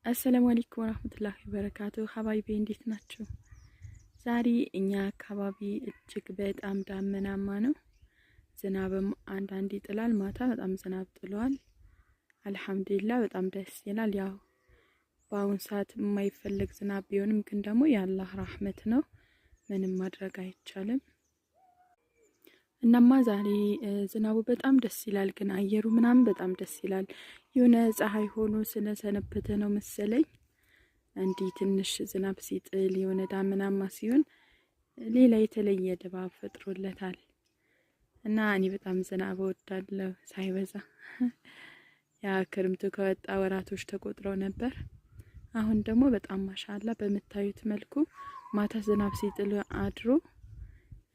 አሰላሙ አለይኩም ወራህመቱላሂ ወበረካቱ። ሀባይቤ እንዴት ናችሁ? ዛሬ እኛ አካባቢ እጅግ በጣም ዳመናማ ነው። ዝናብም አንዳንድ ይጥላል። ማታ በጣም ዝናብ ጥሏል። አልሐምዱሊላህ በጣም ደስ ይላል። ያው በአሁን ሰዓት የማይፈልግ ዝናብ ቢሆንም ግን ደግሞ የአላህ ረህመት ነው። ምንም ማድረግ አይቻልም። እናማ ዛሬ ዝናቡ በጣም ደስ ይላል። ግን አየሩ ምናምን በጣም ደስ ይላል። የሆነ ፀሐይ ሆኖ ስለሰነበተ ነው መሰለኝ እንዲህ ትንሽ ዝናብ ሲጥል የሆነ ዳመናማ ሲሆን ሌላ የተለየ ድባብ ፈጥሮለታል። እና እኔ በጣም ዝናብ እወዳለሁ ሳይበዛ። ያ ክርምቱ ከወጣ ወራቶች ተቆጥረው ነበር። አሁን ደግሞ በጣም ማሻአላ በምታዩት መልኩ ማታ ዝናብ ሲጥል አድሮ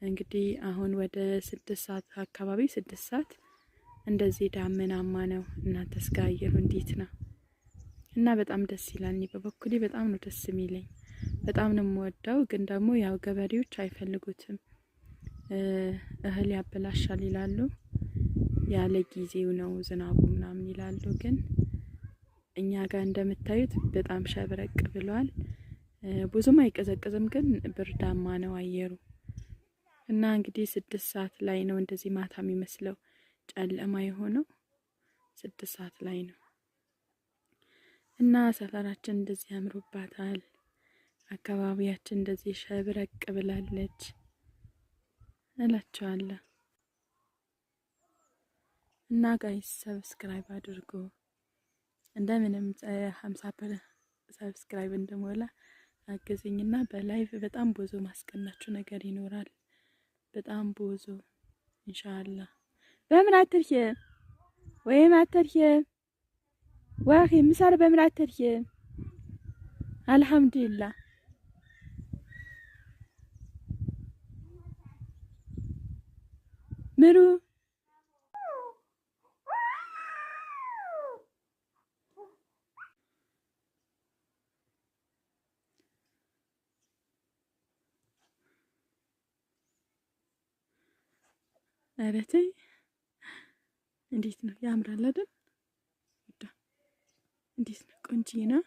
እንግዲህ አሁን ወደ 6 ሰዓት አካባቢ 6 ሰዓት እንደዚህ ዳመናማ ነው። እናንተስ ጋር አየሩ እንዴት ነው? እና በጣም ደስ ይላል። እኔ በበኩሌ በጣም ነው ደስ የሚለኝ። በጣም ነው የምወደው። ግን ደግሞ ያው ገበሬዎች አይፈልጉትም። እህል ያበላሻል ይላሉ። ያለ ጊዜው ነው ዝናቡ ምናምን ይላሉ። ግን እኛ ጋር እንደምታዩት በጣም ሸብረቅ ብሏል። ብዙም አይቀዘቅዝም፣ ግን ብርዳማ ነው አየሩ። እና እንግዲህ 6 ሰዓት ላይ ነው እንደዚህ ማታ የሚመስለው ጨለማ የሆነው 6 ሰዓት ላይ ነው። እና ሰፈራችን እንደዚህ ያምሩባታል። አካባቢያችን እንደዚህ ሸብረቅ ብላለች እላችኋለሁ። እና ጋይስ ሰብስክራይብ አድርጉ። እንደምንም 50 ሰብስክራይብ እንደሞላ አገዘኝና በላይቭ በጣም ብዙ ማስቀናችሁ ነገር ይኖራል። በጣም ብዙ ኢንሻአላህ። በምን አትርሽ ወይም አትርሽ ዋኺ ምሳር በምን አትርሽ። አልሐምዱሊላህ ምሩ አረቴ እንዴት ነው? ያምራል አይደል? እንዴት ነው? ቆንጆ ነው።